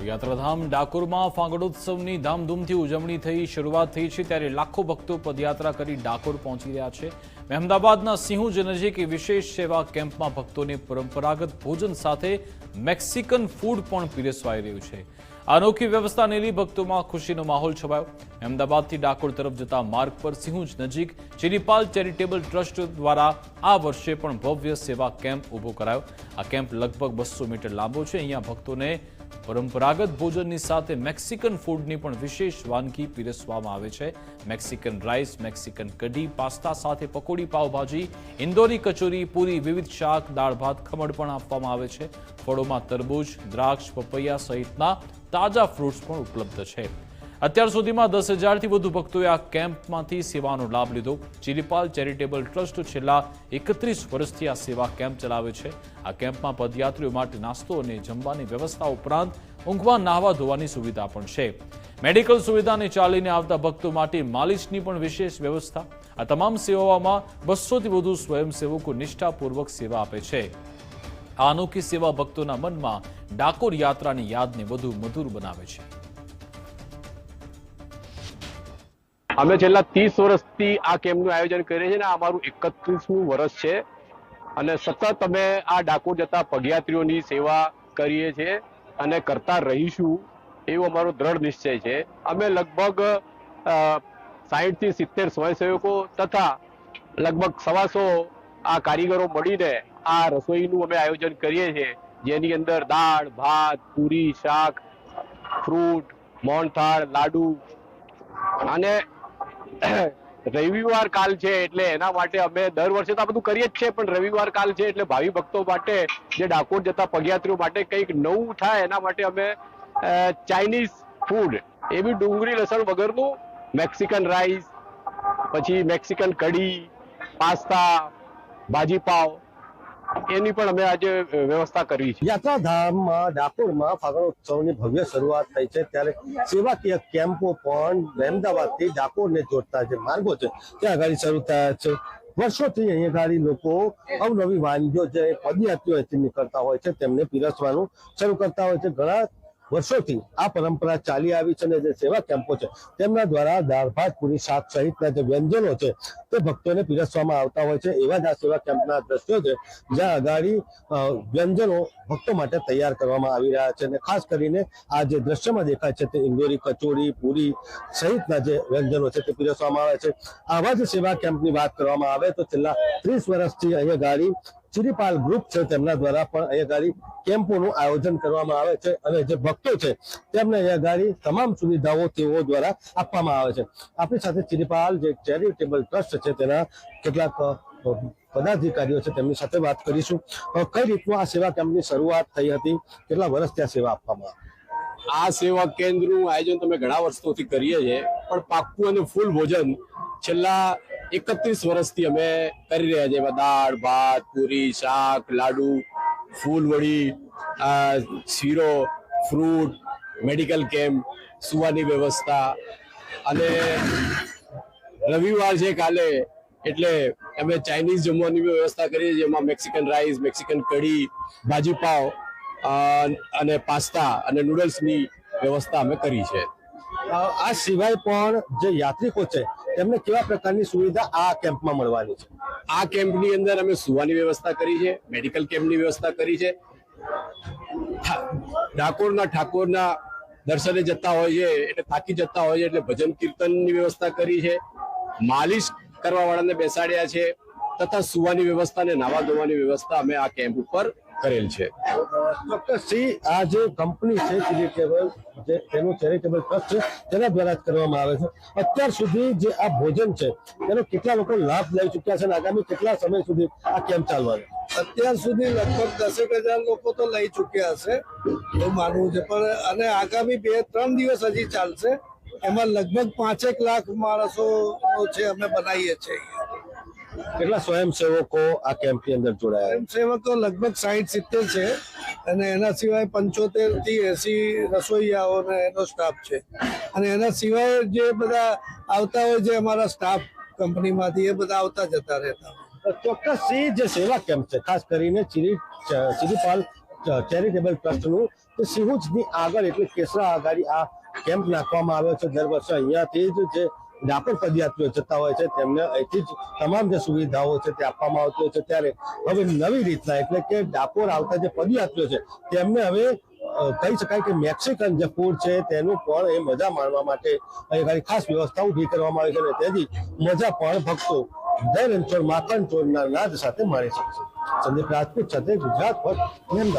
યાત્રાધામ ડાકોરમાં ફાગણોત્સવની ધામધૂમથી ઉજવણી થઈ શરૂઆત થઈ છે ત્યારે લાખો ભક્તો પદયાત્રા કરી ડાકોર પહોંચી રહ્યા છે। અમદાવાદના સિંહુજ નજીક વિશેષ સેવા કેમ્પમાં ભક્તોને પરંપરાગત ભોજન સાથે મેક્સિકન ફૂડ પણ પીરસવાઈ રહ્યું છે। અનોખી વ્યવસ્થાને લઈ ભક્તોમાં ખુશીનો માહોલ છવાયો। અમદાવાદથી ડાકોર તરફ જતા માર્ગ પર સિંહુજ નજીક ચિરીપાલ ચેરિટેબલ ટ્રસ્ટ દ્વારા આ વર્ષે પણ ભવ્ય સેવા કેમ્પ ઊભો કરાયો। આ કેમ્પ લગભગ 200 મીટર લાંબો છે। અહીંયા ભક્તોને પરંપરાગત ભોજનની સાથે મેક્સિકન ફૂડની પણ વિશેષ વાનગી પીરસવામાં આવે છે। મેક્સિકન રાઈસ, મેક્સિકન કઢી, પાસ્તા સાથે પકોડી, પાવભાજી, ઇન્દોરી કચોરી, પૂરી, વિવિધ શાક, દાળ ભાત, ખમણ પણ આપવામાં આવે છે। ફળોમાં તરબૂચ, દ્રાક્ષ, પપૈયા સહિતના તાજા ફ્રૂટ્સ પણ ઉપલબ્ધ છે। અત્યાર સુધીમાં 10,000થી વધુ ભક્તોએ આ કેમ્પમાંથી સેવાનો લાભ લીધો। ચિરીપાલ ચેરિટેબલ ટ્રસ્ટ છેલ્લા 31 વર્ષથી આ સેવા કેમ્પ ચલાવે છે। આ કેમ્પમાં પદયાત્રીઓ માટે નાસ્તો અને જમવાની વ્યવસ્થા ઉપરાંત ઊંઘવા, નાહવા ધોવાની સુવિધા પણ છે। મેડિકલ સુવિધાને ચાલીને આવતા ભક્તો માટે માલિશની પણ વિશેષ વ્યવસ્થા। આ તમામ સેવાઓમાં 200થી વધુ સ્વયંસેવકો નિષ્ઠાપૂર્વક સેવા આપે છે। આ અનોખી સેવા ભક્તોના મનમાં ડાકોર યાત્રાની યાદને વધુ મધુર બનાવે છે। અમે છેલ્લા 30 વર્ષથી આ કેમ્પનું આયોજન કરીએ છીએ ને આ અમારું 31મું વર્ષ છે અને સતત અમે આ ડાકોર જતા પગયાત્રીઓની સેવા કરીએ છીએ અને કરતા રહીશું એવો અમારો દ્રઢ નિશ્ચય છે। અમે લગભગ 60થી 70 સ્વયંસેવકો તથા લગભગ 125 આ કારીગરો મળીને આ રસોઈનું અમે આયોજન કરીએ છીએ, જેની અંદર દાળ, ભાત, પૂરી, શાક, ફ્રૂટ, મોહનથાળ, લાડુ અને રવિવાર કાલ છે એટલે એના માટે અમે દર વર્ષે તો આ બધું કરીએ જ છે, પણ રવિવાર કાલ છે એટલે ભાવિ ભક્તો માટે જે ડાકોર જતા પગયાત્રીઓ માટે કંઈક નવું થાય એના માટે અમે ચાઇનીઝ ફૂડ, એ બી ડુંગળી લસણ વગરનું, મેક્સિકન રાઈસ, પછી મેક્સિકન કઢી, પાસ્તા, ભાજી પાવ, એની પણ અમે આજે વ્યવસ્થા કરી છે। યાત્રાધામમાં ડાકોરમાં ફાગણોત્સવની ભવ્ય શરૂઆત થઈ છે ત્યારે સેવાકીય કેમ્પો પણ અમદાવાદથી ડાકોરને જોડતા જે માર્ગો છે ત્યાં આગળ શરૂ થયા છે। વર્ષોથી અહીંયા આગળ લોકો અવનવી વાનગીઓ જે પદયાત્રીઓ નીકળતા હોય છે તેમને પીરસવાનું શરૂ કરતા હોય છે। ઘણા વર્ષોથી આ પરંપરા ચાલી આવી છે અને જે સેવા કેમ્પો છે તેમના દ્વારા દાળ ભાત, પૂરી, શાક સહિતના જે વ્યંજનો છે તે ભક્તોને પીરસવામાં આવતા હોય છે। એવા જ આ સેવા કેમ્પના દ્રશ્યો છે જ્યાં આગળ વ્યંજનો ભક્તો માટે તૈયાર કરવામાં આવી રહ્યા છે અને ખાસ કરીને આ જે દ્રશ્યમાં દેખાય છે તે ઇન્દોરી કચોરી, પૂરી સહિતના જે વ્યંજનો છે તે પીરસવામાં આવે છે। આવા જ સેવા કેમ્પની વાત કરવામાં આવે તો છેલ્લા 30 વર્ષથી અહીંયા ગાડી ચિરીપાલ ગ્રુપ છે તેમના દ્વારા પણ અહીંયા ગાડી કેમ્પોનું આયોજન કરવામાં આવે છે અને જે ભક્તો છે તેમને અહીંયા ગાડી તમામ સુવિધાઓ તેઓ દ્વારા આપવામાં આવે છે। આપણી સાથે ચિરીપાલ જે ચેરિટેબલ ટ્રસ્ટ છે તેના કેટલાક પદાધિકારીઓ છે તેમની સાથે વાત કરીશું। કઈ રીતનું આ સેવા કેમ્પની શરૂઆત થઈ હતી, કેટલા વર્ષ ત્યાં સેવા આપવામાં આવી? આ સેવા કેન્દ્રનું આયોજન તમે ઘણા વર્ષોથી કરીએ છીએ, પણ પાક્કું અને ફૂલ ભોજન છેલ્લા 31 વર્ષથી અમે કરી રહ્યા છીએ। દાળ, ભાત, પૂરી, શાક, લાડુ, ફૂલવડી, શીરો, ફ્રૂટ, મેડિકલ કેમ્પ, સુવાની વ્યવસ્થા અને રવિવાર છે કાલે એટલે અમે ચાઇનીઝ જમવાની વ્યવસ્થા કરીએ છીએ, જેમાં મેક્સિકન રાઈસ, મેક્સિકન કઢી, ભાજી પાવ અને પાસ્તા અને નૂડલ્સની વ્યવસ્થા અમે કરી છે। આ સિવાય પણ જે યાત્રિકો છે તેમને કેવા પ્રકારની સુવિધા આ કેમ્પમાં મળવાની છે? આ કેમ્પની અંદર અમે સુવાની વ્યવસ્થા કરી છે, મેડિકલ કેમ્પની વ્યવસ્થા કરી છે, ડાકોરના ઠાકોરના દર્શને જતા હોય છે એટલે થાકી જતા હોય છે એટલે ભજન કીર્તનની વ્યવસ્થા કરી છે, માલિશ કરવા વાળાને બેસાડ્યા છે તથા સુવાની વ્યવસ્થા અને નાવા ધોવાની વ્યવસ્થા અમે આ કેમ્પ ઉપર કરેલ છે। ચોક્કસથી આ જે કંપની છે ચેરિટેબલ, જે તેનું ચેરિટેબલ ટ્રસ્ટ છે તેના દ્વારા જ કરવામાં આવે છે। અત્યાર સુધી જે આ ભોજન છે તેનો કેટલા લોકો લાભ લઈ ચૂક્યા છે અને આગામી કેટલા સમય સુધી આ કેમ્પ ચાલવાનો? અત્યાર સુધી લગભગ 10,000 લોકો તો લઈ ચૂક્યા હશે એવું માનવું છે, પણ અને આગામી 2-3 દિવસ હજી ચાલશે। એમાં લગભગ 5 લાખ માણસો છે અમે બનાવીએ છીએ। કેટલા સ્વયંસેવકો આ કેમ્પની અંદર જોડાયા? સ્વયંસેવકો લગભગ 60-70 છે અને એના સિવાય 75 થી 80 રસોઈયાઓ અને એનો સ્ટાફ છે અને એના સિવાય જે બધા આવતા હોય છે અમારા સ્ટાફ કંપનીમાંથી, એ બધા આવતા જતા રહેતા હોય। ચોક્કસથી જે સેવા કેમ્પ છે ખાસ કરીને ચિરીપાલ ચેરિટેબલ ટ્રસ્ટનું કે સિંહુજની આગળ એટલે કેસરા આગળ આ કેમ્પ નાખવામાં આવ્યો છે. દર વર્ષે અહીંયાથી જ જે ડાકોર પદયાત્રીઓ જતા હોય છે તેમને અહીંથી જ તમામ જે સુવિધાઓ છે તે આપવામાં આવતી હોય છે. ત્યારે હવે નવી રીતના એટલે કે ડાકોર આવતા જે પદયાત્રીઓ છે તેમને હવે કહી શકાય કે મેક્સિકન જે ફૂડ છે તેનું પણ એ મજા માણવા માટે અહીં ખાસ વ્યવસ્થા ઊભી કરવામાં આવી છે અને તેથી મજા પણ ભક્તો જય રણછોડ માખણ ચોરના નાદ સાથે માણી શકશે. સંદીપ રાજપૂત સાથે ગુજરાત પર અમદાવાદ.